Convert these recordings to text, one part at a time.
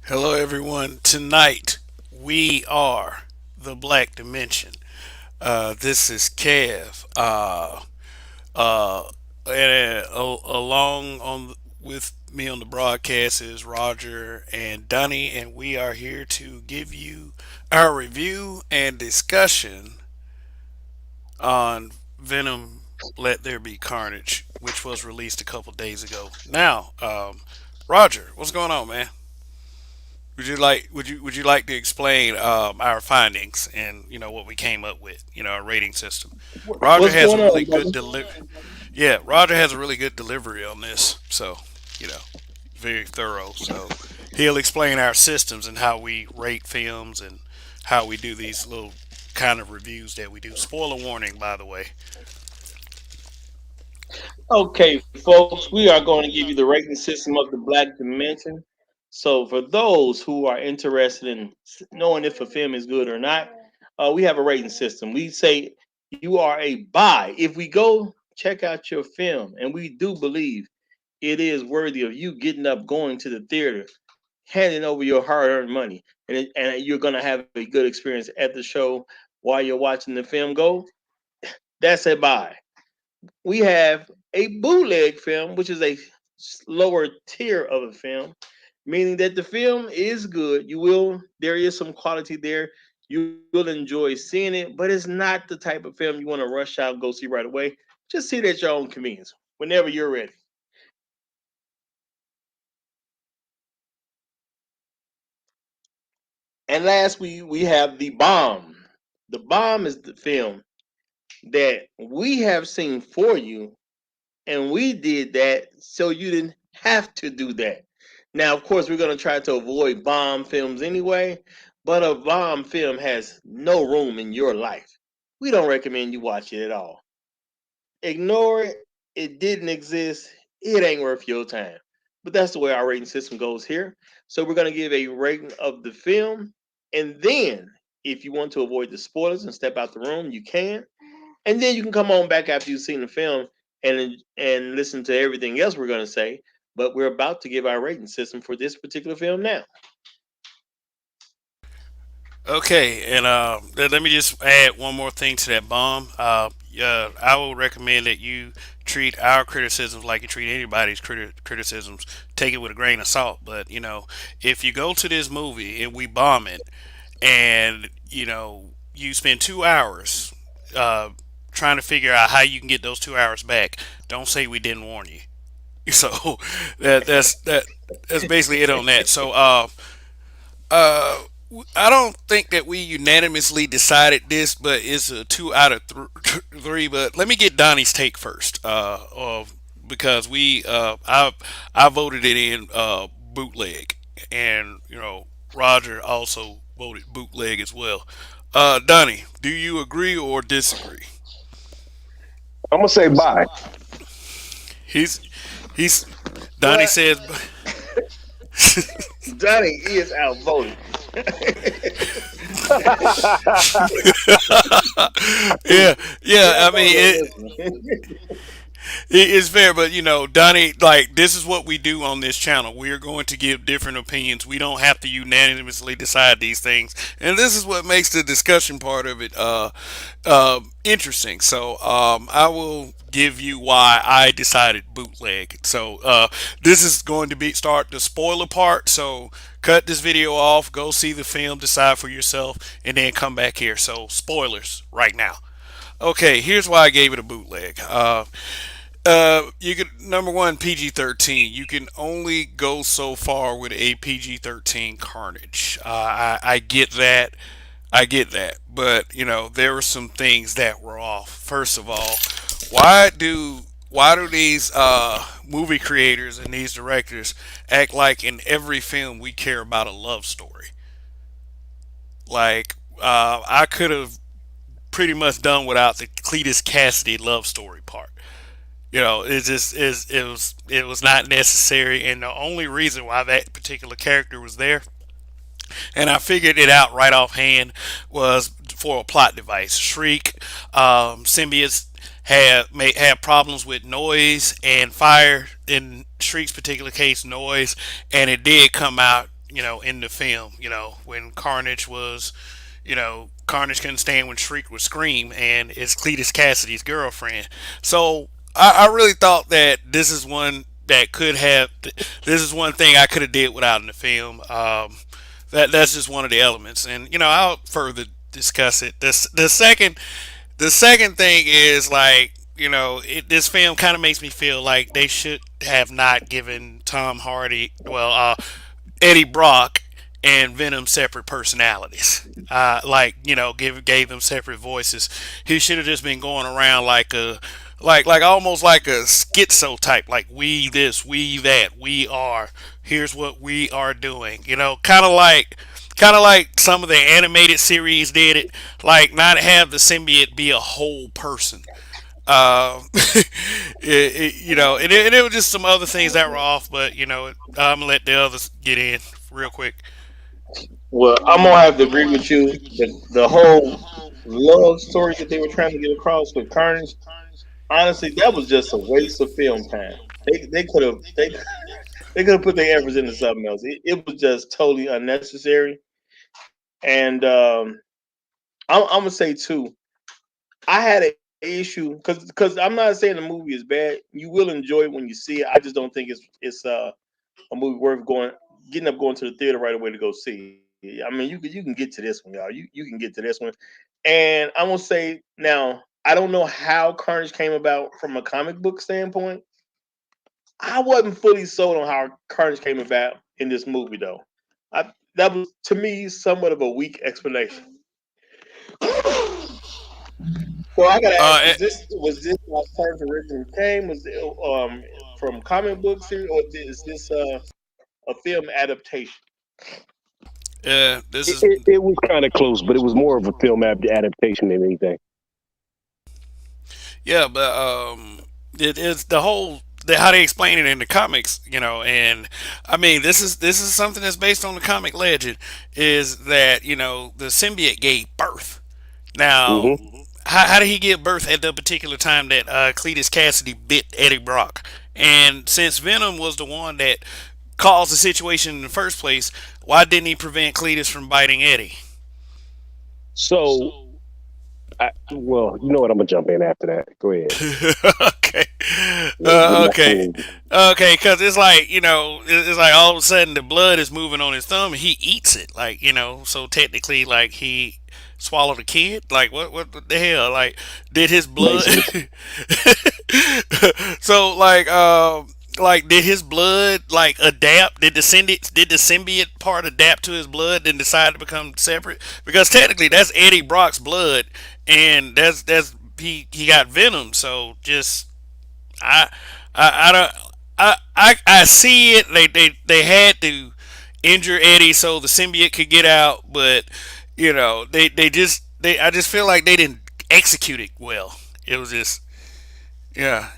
Hello, everyone. Tonight we are the Black Dimension. This is Kev. Along on with me on the broadcast is Roger and Dunny, and we are here to give you our review and discussion on Venom. Let There Be Carnage, which was released a couple days ago. Now, Roger, what's going on, man? Would you like to explain our findings and what we came up with, our rating system? Roger What's has a going really on, good brother? yeah, Roger has a really good delivery on this, so you know, very thorough. So he'll explain our systems and how we rate films and how we do these little kind of reviews that we do. Spoiler warning, by the way. Okay, folks, we are going to give you the rating system of the Black Dimension. So, for those who are interested in knowing if a film is good or not, we have a rating system. We say you are a buy. If we go check out your film, and we do believe it is worthy of you getting up, going to the theater, handing over your hard-earned money, and you're going to have a good experience at the show while you're watching the film go. That's a buy. We have a bootleg film, which is a lower tier of a film, meaning that the film is good. There is some quality there. You will enjoy seeing it, but it's not the type of film you want to rush out and go see right away. Just see it at your own convenience whenever you're ready. And last, we have The Bomb. The Bomb is the film that we have seen for you, and we did that so you didn't have to do that. Now, of course, we're going to try to avoid bomb films anyway, but a bomb film has no room in your life. We don't recommend you watch it at all. Ignore it. It didn't exist. It ain't worth your time. But that's the way our rating system goes here. So we're going to give a rating of the film. And then, if you want to avoid the spoilers and step out the room, you can. And then you can come on back after you've seen the film and listen to everything else we're going to say. But we're about to give our rating system for this particular film now. Okay, and let me just add one more thing to that bomb. I will recommend that you treat our criticisms like you treat anybody's criticisms. Take it with a grain of salt. But if you go to this movie and we bomb it, and you spend 2 hours uh, trying to figure out how you can get those 2 hours back, don't say we didn't warn you. So that's basically it on that. So uh, I don't think that we unanimously decided this, but it's a two out of three. But let me get Donnie's take first, because I voted it in bootleg, and Roger also voted bootleg as well. Donnie, do you agree or disagree? I'm gonna say bye. He's he's Donnie Well, says. Johnny is outvoted. Yeah, We're yeah. I mean, outvoted on this one. it's fair, but Donnie, like this is what we do on this channel. We are going to give different opinions. We don't have to unanimously decide these things, and this is what makes the discussion part of it interesting. So I will give you why I decided bootleg. So this is going to be start the spoiler part. So cut this video off, go see the film, decide for yourself, and then come back here. So spoilers right now. Okay, here's why I gave it a bootleg. You could number one PG-13. You can only go so far with a PG-13 Carnage. I get that. I get that, but there were some things that were off. First of all, why do why do these movie creators and these directors act like in every film we care about a love story? Like I could have pretty much done without the Cletus Cassidy love story part. It just is it was not necessary, and the only reason why that particular character was there, and I figured it out right offhand, was for a plot device. Shriek, symbiotes had problems with noise and fire. In Shriek's particular case, noise, and it did come out. in the film. When Carnage was, Carnage couldn't stand when Shriek would scream, and it's Cletus Cassidy's girlfriend. So I really thought that this is one thing I could have did without in the film. That's just one of the elements, and I'll further discuss it. The second thing is like this film kind of makes me feel like they should have not given Tom Hardy, Eddie Brock and Venom separate personalities. Like gave them separate voices. He should have just been going around like almost like a schizo type, like we this, we that, we are. Here's what we are doing. Kind of like some of the animated series did it. Like not have the symbiote be a whole person. And it was just some other things that were off, but I'm gonna let the others get in real quick. Well, I'm gonna have to agree with you. The whole love story that they were trying to get across with Carnage, honestly, that was just a waste of film time. They could have put their efforts into something else. It was just totally unnecessary. And I'm gonna say too, I had an issue because I'm not saying the movie is bad. You will enjoy it when you see it. I just don't think it's a movie worth getting up going to the theater right away to go see. I mean, you can get to this one, y'all. You can get to this one, and I'm gonna say now I don't know how Carnage came about from a comic book standpoint. I wasn't fully sold on how Carnage came about in this movie though. That was to me somewhat of a weak explanation. So I gotta ask: Uh, was this how Carnage originally came? Was it from comic book series, or is this a film adaptation? this It, is it, it was kind of close, but it was more of a film adaptation than anything. Yeah, but it's the whole how they explain it in the comics, and I mean this is something that's based on the comic legend, is that the symbiote gave birth. Now, Hmm. how did he give birth at the particular time that Cletus Cassidy bit Eddie Brock? And since Venom was the one that caused the situation in the first place, why didn't he prevent Cletus from biting Eddie? So, well, you know what? I'm gonna jump in after that. Go ahead. Okay. Get my Okay. full. Okay, because it's like, it's like all of a sudden the blood is moving on his thumb and he eats it. Like, so technically, like, he swallowed a kid? Like, what the hell? Like, did his blood. Basically. So, did his blood, like, adapt? Did the symbiote part adapt to his blood and decide to become separate? Because technically, that's Eddie Brock's blood, and he got venom. So just I I don't I see it. They had to injure Eddie so the symbiote could get out, but I just feel like they didn't execute it well. It was just yeah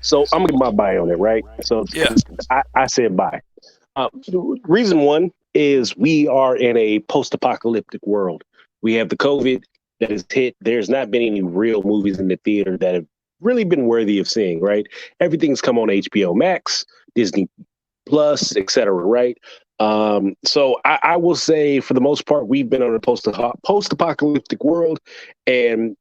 So I'm gonna get my buy on it, right? So yeah. because I said buy. Reason one is we are in a post-apocalyptic world. We have the COVID that has hit. There's not been any real movies in the theater that have really been worthy of seeing, right? Everything's come on HBO Max, Disney Plus, etc., right? So I will say, for the most part, we've been on a post-apocalyptic world, and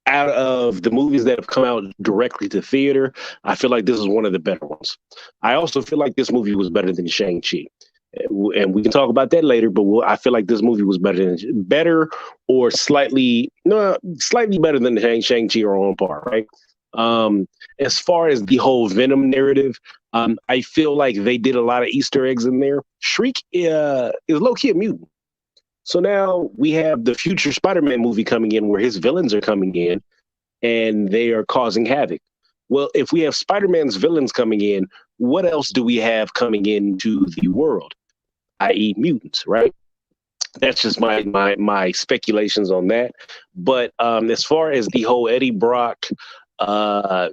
out of the movies that have come out directly to theater, I feel like this is one of the better ones. I also feel like this movie was better than Shang-Chi. And we can talk about that later, but I feel like this movie was better or slightly, no, slightly better than Shang-Chi or on par, right? As far as the whole Venom narrative, I feel like they did a lot of Easter eggs in there. Shriek is low-key a mutant. So now we have the future Spider-Man movie coming in where his villains are coming in and they are causing havoc. Well, if we have Spider-Man's villains coming in, what else do we have coming into the world? I.e., mutants, right? That's just my speculations on that. But as far as the whole Eddie Brock uh,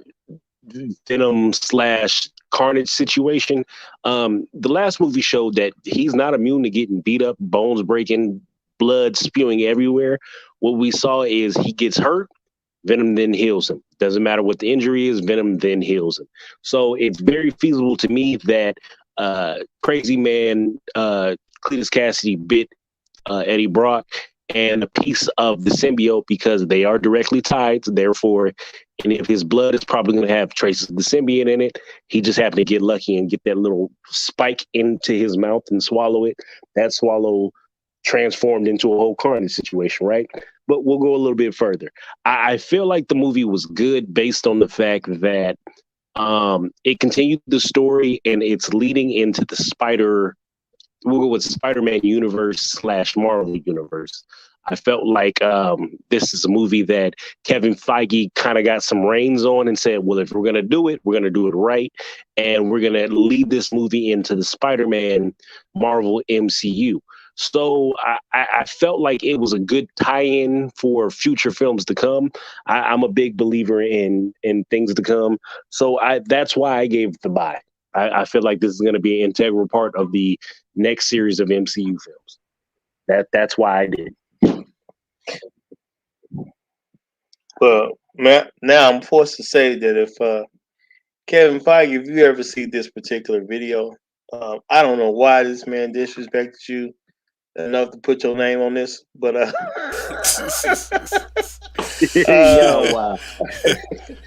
Venom slash Carnage situation, the last movie showed that he's not immune to getting beat up, bones breaking, blood spewing everywhere. What we saw is he gets hurt, Venom then heals him. Doesn't matter what the injury is, Venom then heals him. So it's very feasible to me that Crazy Man, Cletus Cassidy bit Eddie Brock and a piece of the symbiote because they are directly tied. So therefore, and if his blood is probably going to have traces of the symbiote in it, he just happened to get lucky and get that little spike into his mouth and swallow it. That swallow transformed into a whole Carnage situation, right? But we'll go a little bit further. I feel like the movie was good based on the fact that it continued the story and it's leading into the we'll go with Spider-Man universe slash Marvel universe. I felt like this is a movie that Kevin Feige kind of got some reins on and said, well, if we're going to do it, we're going to do it right. And we're going to lead this movie into the Spider-Man Marvel MCU. So I felt like it was a good tie-in for future films to come. I'm a big believer in things to come. So that's why I gave it the buy. I feel like this is going to be an integral part of the next series of MCU films. That's why I did. Well, now I'm forced to say that if Kevin Feige, if you ever see this particular video, I don't know why this man disrespected you enough to put your name on this, but Y'all wow.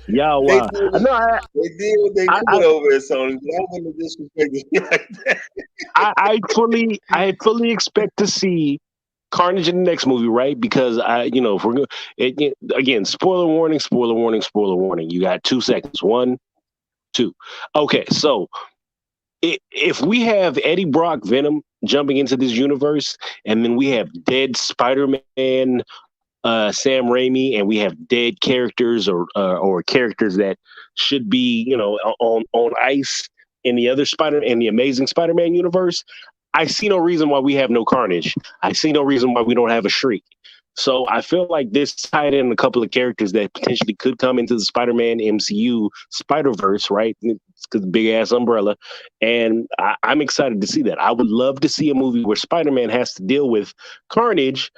Y'all they wow. did, No, they did what they I, could over at Sony. But I wouldn't have disrespected you like that. I fully expect to see Carnage in the next movie, right? Because if we're again, spoiler warning, spoiler warning, spoiler warning. You got 2 seconds. 1, 2. Okay, so if we have Eddie Brock Venom jumping into this universe, and then we have dead Spider-Man, Sam Raimi, and we have dead characters or characters that should be on ice in the other in the Amazing Spider-Man universe, I see no reason why we have no Carnage. I see no reason why we don't have a Shriek. So I feel like this tied in a couple of characters that potentially could come into the Spider-Man MCU Spider-Verse, right? It's because big ass umbrella. And I'm excited to see that. I would love to see a movie where Spider-Man has to deal with Carnage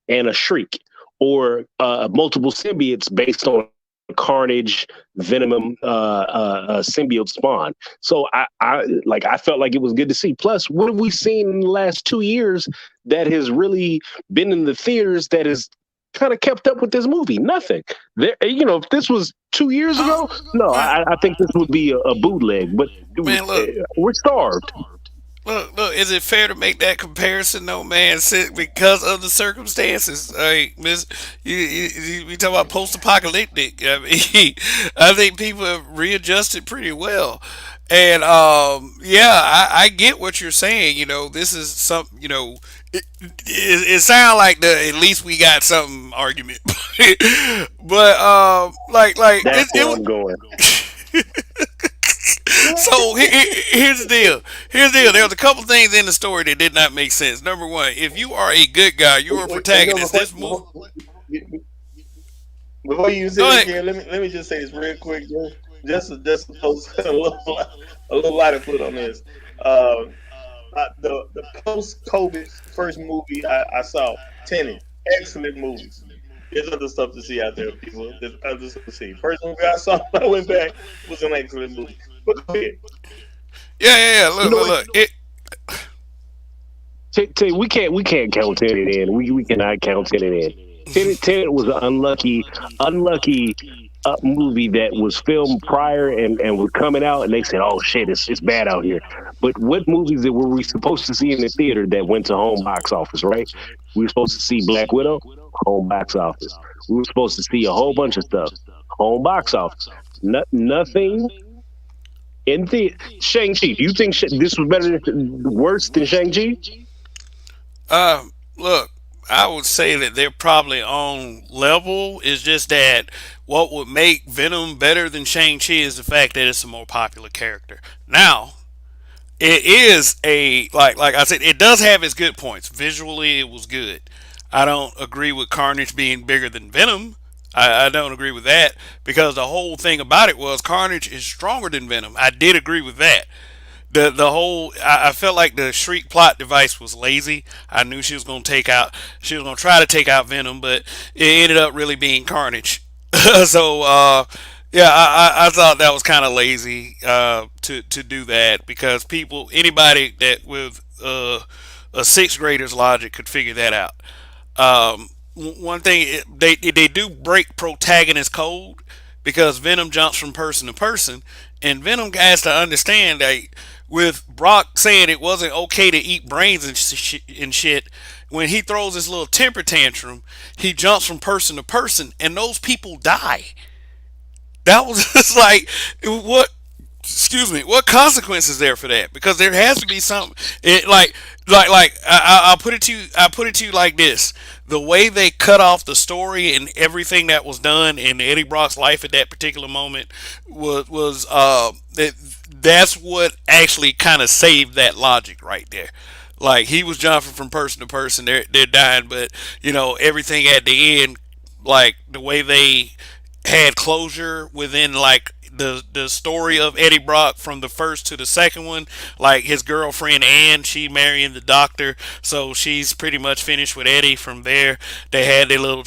and a Shriek, or multiple symbiotes based on Carnage, Venom, symbiote spawn. So I felt like it was good to see. Plus, what have we seen in the last 2 years that has really been in the theaters that has kind of kept up with this movie? Nothing. There, if this was 2 years ago, no, I think this would be a bootleg. But Man, look, we're starved. look. Is it fair to make that comparison, though, man? Because of the circumstances, like Miss, we talk about post-apocalyptic. I mean, I think people have readjusted pretty well, and yeah, I get what you're saying. This is some, it sounds like at least we got some argument, but like That's where I'm going. so here's the deal. Here's the deal. There was a couple things in the story that did not make sense. Number one, if you are a good guy, you're a Wait, no, protagonist. This movie. before you Go say it ahead. again, let me just say this real quick, just to post a little lighter foot on this. Um, the post COVID first movie I saw, Tenet, excellent movie. There's other stuff to see out there, people. There's other stuff to see. First movie I saw when I went back was an excellent movie. But go ahead. Yeah. You Look, know look, what? look. It. We can't count Tenet in. We cannot count Tenet in. Tenet was an unlucky movie that was filmed prior and was coming out, and they said, "Oh shit, it's bad out here." But what movies that were we supposed to see in the theater that went to home box office? Right? We were supposed to see Black Widow, home box office. We were supposed to see a whole bunch of stuff, home box office. Nothing in the Shang-Chi. Do you think this was worse than Shang-Chi? Look. I would say that they're probably on level. It's just that what would make Venom better than Shang-Chi is the fact that it's a more popular character. Now, it is like I said, it does have its good points. Visually, it was good. I don't agree with Carnage being bigger than Venom. I don't agree with that because the whole thing about it was Carnage is stronger than Venom. I did agree with that. The whole I felt like the Shriek plot device was lazy. I knew she was gonna try to take out Venom, but it ended up really being Carnage. So Yeah, I thought that was kind of lazy to do that because people, anybody that with a sixth grader's logic could figure that out. One thing they do break protagonist code because Venom jumps from person to person, and Venom has to understand that with Brock saying it wasn't okay to eat brains and shit, when he throws his little temper tantrum, he jumps from person to person, and those people die. That was just like what, excuse me, what consequence is there for that? Because there has to be something. It I'll put it to you. I put it to you like this: the way they cut off the story and everything that was done in Eddie Brock's life at that particular moment that's what actually kind of saved that logic right there. Like he was jumping from person to person, they're dying, but everything at the end, like the way they had closure within like the story of Eddie Brock from the first to the second one. Like his girlfriend Ann, she marrying the doctor, so she's pretty much finished with Eddie. From there, they had their little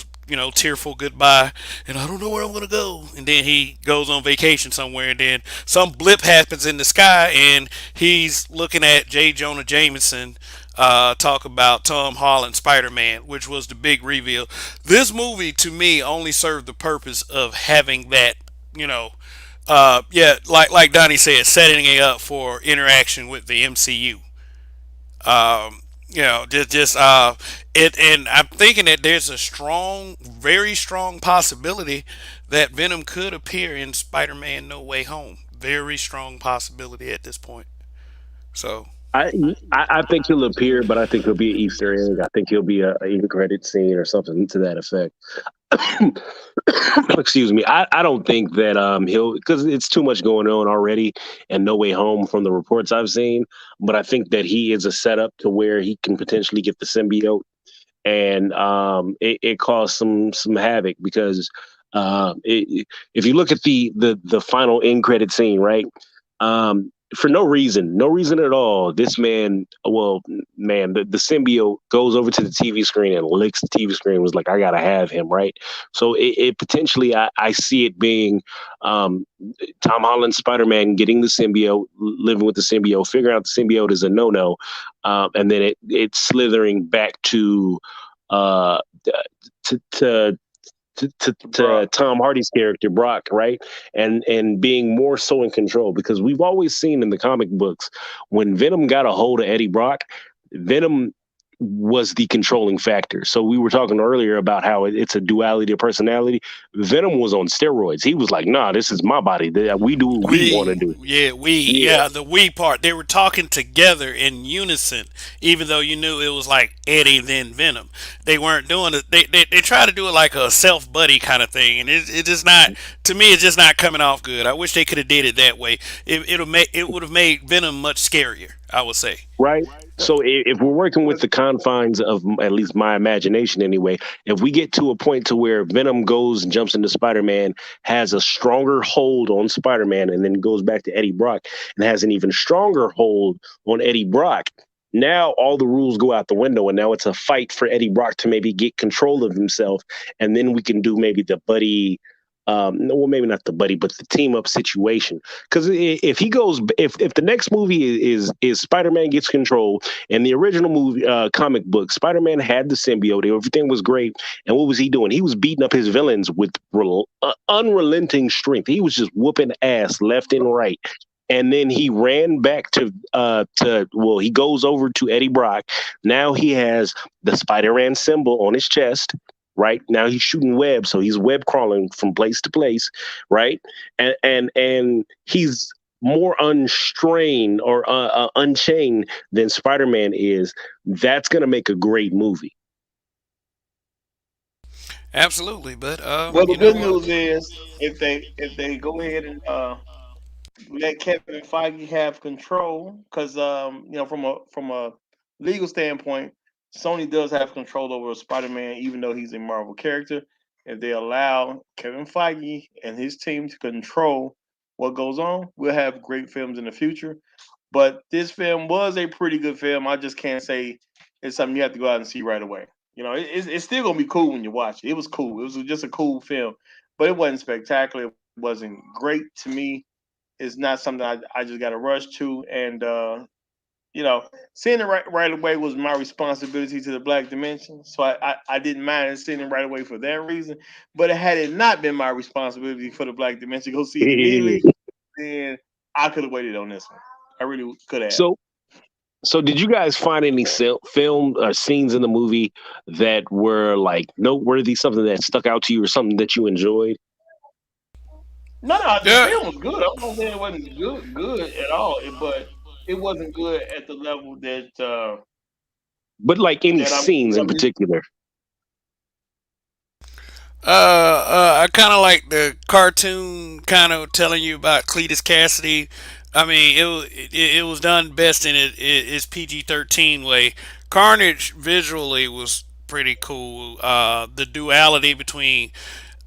tearful goodbye, and I don't know where I'm gonna go. And then he goes on vacation somewhere, and then some blip happens in the sky, and he's looking at J. Jonah Jameson talk about Tom Holland Spider Man, which was the big reveal. This movie, to me, only served the purpose of having that, you know, yeah, like Donnie said, setting it up for interaction with the MCU. Just it, and I'm thinking that there's a strong, very strong possibility that Venom could appear in Spider-Man: No Way Home. Very strong possibility at this point. So I, I think he'll appear, but I think he'll be an Easter egg. I think he'll be a end credit scene or something to that effect. Excuse me. I don't think that he'll, because it's too much going on already and No Way Home from the reports I've seen. But I think that he is a setup to where he can potentially get the symbiote, and it caused some havoc because if you look at the final end credit scene, right? For no reason at all, this man, well, man, the symbiote goes over to the TV screen and licks the TV screen. Was like, I gotta have him, right? So it potentially, I see it being um, Tom Holland Spider Man getting the symbiote, living with the symbiote, figuring out the symbiote is a no no, and then it's slithering back uh, to to to Brock. Tom Hardy's character Brock, right? And being more so in control because we've always seen in the comic books when Venom got a hold of Eddie Brock, Venom was the controlling factor. So we were talking earlier about how it's a duality of personality. Venom was on steroids. He was like, "Nah, this is my body. We do what we want to do." Yeah, yeah, the we part. They were talking together in unison, even though you knew it was like Eddie then Venom. They weren't doing it. They try to do it like a self buddy kind of thing, and it just not, to me. It's just not coming off good. I wish they could have did it that way. It would have made Venom much scarier, I would say. right. So if we're working with the confines of at least my imagination anyway, if we get to a point to where Venom goes and jumps into Spider-Man, has a stronger hold on Spider-Man, and then goes back to Eddie Brock and has an even stronger hold on Eddie Brock, now all the rules go out the window, and now it's a fight for Eddie Brock to maybe get control of himself, and then we can do maybe the buddy. No, well, maybe not the buddy, but the team up situation. Because if he goes, if the next movie is Spider Man gets control, and the original movie comic book, Spider Man had the symbiote, everything was great, and what was he doing? He was beating up his villains with unrelenting strength. He was just whooping ass left and right. And then he ran back to well, he goes over to Eddie Brock. Now he has the Spider-Man symbol on his chest. Right now he's shooting web, so he's web crawling from place to place, right? And he's more unstrained or unchained than Spider-Man is. That's gonna make a great movie. Absolutely, but Well, the you know good what? news is if they go ahead and let Kevin Feige have control, because from a legal standpoint, Sony does have control over Spider-Man, even though he's a Marvel character. If they allow Kevin Feige and his team to control what goes on, we'll have great films in the future. But this film was a pretty good film. I just can't say it's something you have to go out and see right away. It's still gonna be cool when you watch it. It was cool. It was just a cool film, but it wasn't spectacular. It wasn't great to me. It's not something I just got to rush to, and seeing it right away was my responsibility to the Black Dimension. So I didn't mind seeing it right away for that reason. But had it not been my responsibility for the Black Dimension to go see it immediately, then I could have waited on this one. I really could have. So, so did you guys find any film or scenes in the movie that were like noteworthy, something that stuck out to you, or something that you enjoyed? No, the Yeah. film was good. I'm not saying it wasn't good at all, but it wasn't good at the level But like any that scenes in I'm used. particular? I kind of like the cartoon, kind of telling you about Cletus Cassidy. I mean, it was done best in its PG-13 way. Carnage visually was pretty cool. The duality between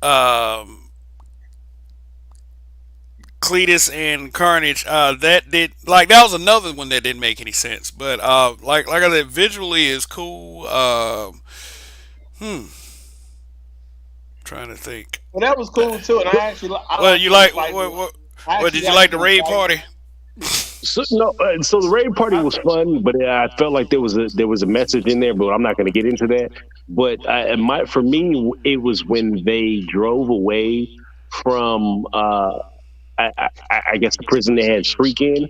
um, Cletus and Carnage, that was another one that didn't make any sense. But like I said, visually is cool. Hmm, trying to think. Well, that was cool too, and I Well, like you them like fighting. I what actually did you like like the them raid fighting. party? So no, so the raid party was fun, but I felt like there was a message in there, but I'm not going to get into that. But for me, it was when they drove away from I guess the prison they had Shriek in,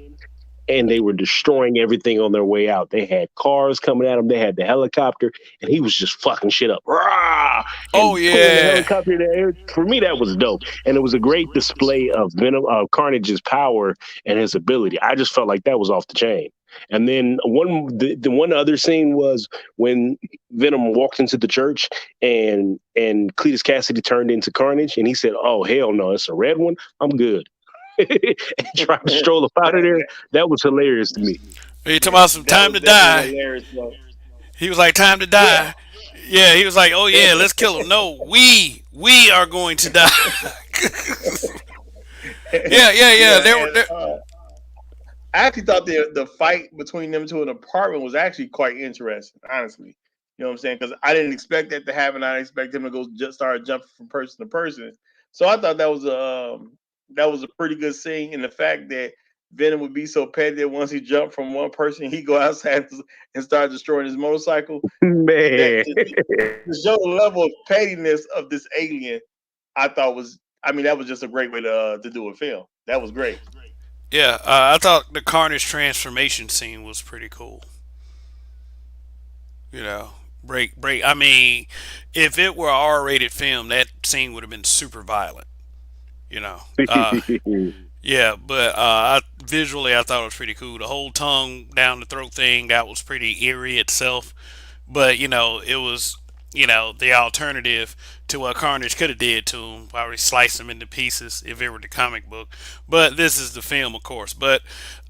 and they were destroying everything on their way out. They had cars coming at them. They had the helicopter, and he was just fucking shit up, rah, Oh and pulling the yeah. helicopter in the air. For me, that was dope, and it was a great display of Carnage's power and his ability. I just felt like that was off the chain. And then the one other scene was when Venom walked into the church and Cletus Cassidy turned into Carnage, and he said, "Oh hell no, it's a red one. I'm good." And tried to stroll up out of there. That was hilarious to me. He talking about some That time was to definitely die. hilarious. Though. He was like time to Yeah, die. Yeah, he was like, oh yeah, let's kill him. No, we are going to die. Yeah, yeah, yeah. yeah, There were and there, I actually thought the fight between them two in the apartment was actually quite interesting. Honestly, you know what I'm saying? Because I didn't expect that to happen. I didn't expect him to go just start jumping from person to person. So I thought that was a pretty good scene. And the fact that Venom would be so petty that once he jumped from one person, he go outside and start destroying his motorcycle. That Man. to show the level of pettiness of this alien, I thought was. I mean, that was just a great way to do a film. That was great. yeah. I thought the Carnage transformation scene was pretty cool. You know, break. I mean, if it were a R-rated film, that scene would have been super violent. You know, yeah, but visually, I thought it was pretty cool. The whole tongue down the throat thing, that was pretty eerie itself. But it was the alternative to what Carnage could have did to him, probably slice him into pieces if it were the comic book. But this is the film, of course. But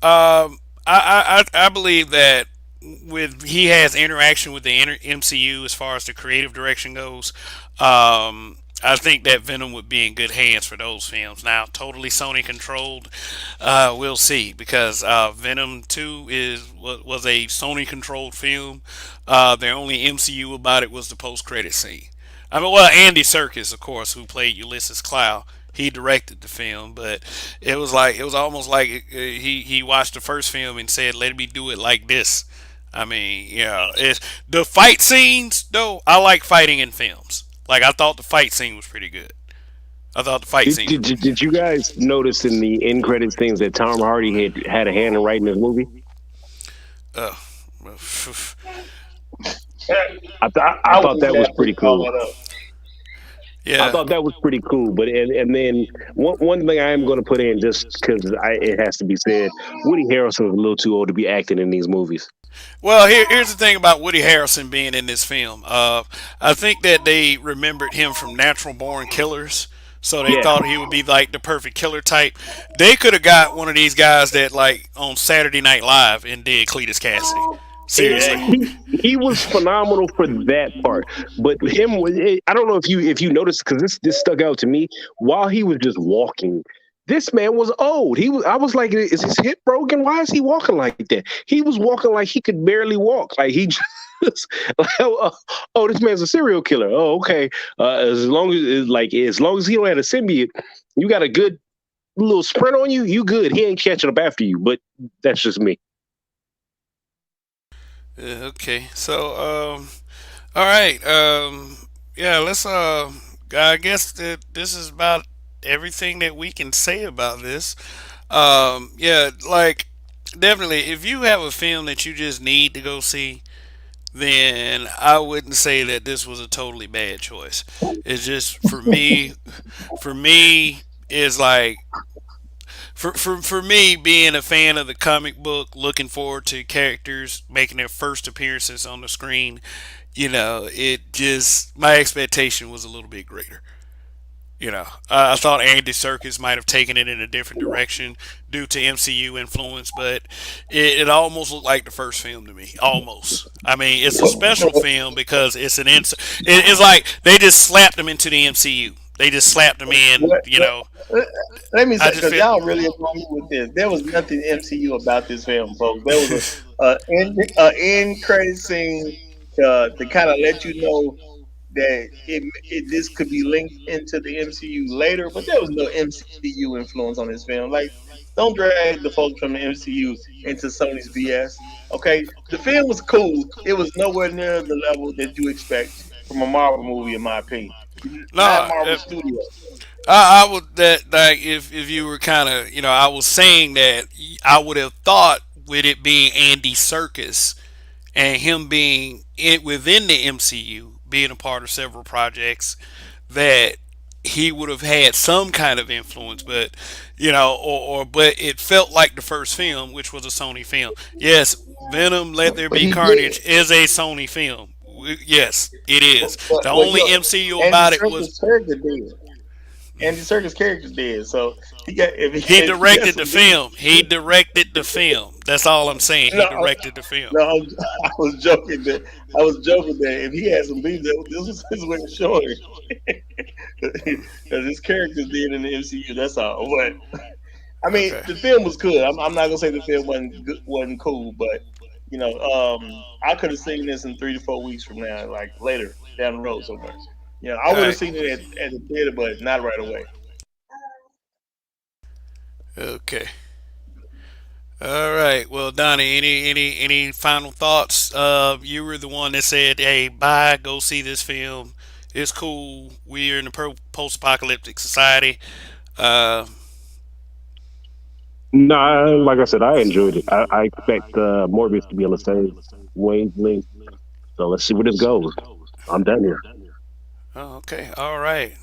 I believe that with he has interaction with the MCU as far as the creative direction goes. I think that Venom would be in good hands for those films. Now, totally Sony controlled, we'll see because Venom 2 was a Sony controlled film. Their only MCU about it was the post credit scene. I mean, well, Andy Serkis, of course, who played Ulysses Clow, he directed the film, but it was almost like he watched the first film and said, "Let me do it like this." I mean, it's the fight scenes though. I like fighting in films. Like I thought the fight scene was pretty good. I thought the fight Did, scenes were did, pretty did did you guys notice in the end credits things that Tom Hardy had a hand in writing this movie? good. I I was thought just that was that quick pretty to call cool. that up. I Yeah. thought that was pretty cool. But and then one thing I am going to put in just because it has to be said, Woody Harrelson is a little too old to be acting in these movies. Well, here's the thing about Woody Harrelson being in this film. I think that they remembered him from Natural Born Killers, so they Yeah, thought he would be like the perfect killer type. They could have got one of these guys that like on Saturday Night Live and did Cletus Cassidy. it, Seriously. he was phenomenal for that part. But I don't know if you noticed because this stuck out to me while he was just walking. This man was old. I was like, is his hip broken? Why is he walking like that? He was walking like he could barely walk. Like he just like, this man's a serial killer. Oh, okay. As long as he don't have a symbiote, You got a good little sprint on you, you good. He ain't catching up after you, but that's just me. Okay. So, all right. Yeah, let's, I guess that this is about everything that we can say about this. Yeah, like, definitely, if you have a film that you just need to go see, then I wouldn't say that this was a totally bad choice. It's just for me, is like for me being a fan of the comic book, looking forward to characters making their first appearances on the screen. It just my expectation was a little bit greater. I thought Andy Serkis might have taken it in a different direction due to MCU influence, but it almost looked like the first film to me. Almost. I mean, it's a special film because it's it's like they just slapped him into the MCU. They just slapped him in. Let, let me I say, just because feel y'all really annoyed me with this. There was nothing MCU about this film, folks. There was a end credit scene to kind of let you know that this could be linked into the MCU later, but there was no MCU influence on this film. Like, don't drag the folks from the MCU into Sony's BS. Okay, the film was cool. It was nowhere near the level that you expect from a Marvel movie, in my opinion. Not no. Marvel Studios. I would that like if you were kind of I was saying that I would have thought with it being Andy Serkis and him being within the MCU, being a part of several projects, that he would have had some kind of influence, but but it felt like the first film, which was a Sony film. Yes, Venom: Let There But Be he did. Carnage is a Sony film. Yes, it is. The But only yo, MCU Andy about it was Serkis character dead. Andy Serkis character dead. So he got he if he got directed the some beef. film. He directed the film. That's all I'm saying. He No, directed the film. no, I was joking that I was joking that if he had some beef, that this was his way of showing because his character's dead in the MCU. That's all. But I mean, Okay. the film was good. I'm not gonna say the film wasn't cool, but I could have seen this in 3 to 4 weeks from now, like later down the road somewhere. I All would have right. seen it at the theater, but not right away. Okay. All right. Well, Donnie, any final thoughts? You were the one that said, "Hey, bye, go see this film. It's cool. We're in a post-apocalyptic society." Uh, Nah, like I said, I enjoyed it. I expect Morbius to be on the same wavelength. So let's see where this goes. I'm done here. oh, okay. All right.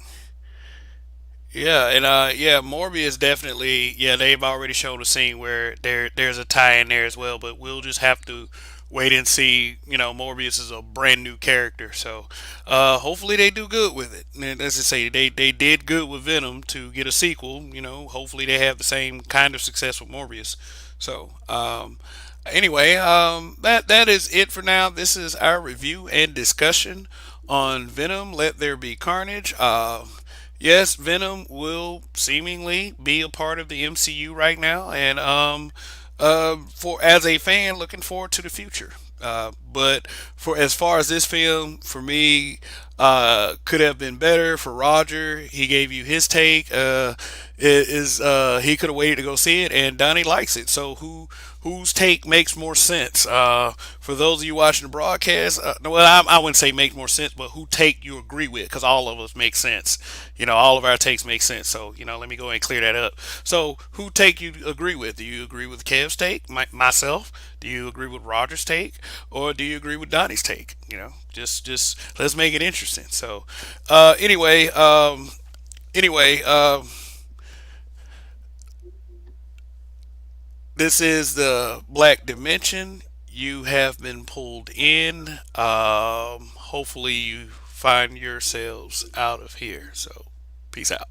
Yeah, and yeah, Morbius definitely. Yeah, they've already shown a scene where there's a tie in there as well, but we'll just have to wait and see. Morbius is a brand new character, so hopefully they do good with it. And as I say, they did good with Venom to get a sequel. Hopefully they have the same kind of success with Morbius. So anyway, that is it for now. This is our review and discussion on Venom: Let There Be Carnage. Yes, Venom will seemingly be a part of the MCU right now, and for as a fan, looking forward to the future. But for as far as this film, for me, could have been better. For Roger, he gave you his take. He could have waited to go see it, and Donnie likes it. So whose take makes more sense? For those of you watching the broadcast, well, I wouldn't say make more sense, but who take you agree with? Because all of us make sense. All of our takes make sense. So let me go ahead and clear that up. So who take you agree with? Do you agree with Kev's take, myself? Do you agree with Roger's take, or do you agree with Donnie's take? Just let's make it interesting. So anyway, anyway. This is the Black Dimension. You have been pulled in. Hopefully, you find yourselves out of here. So, peace out.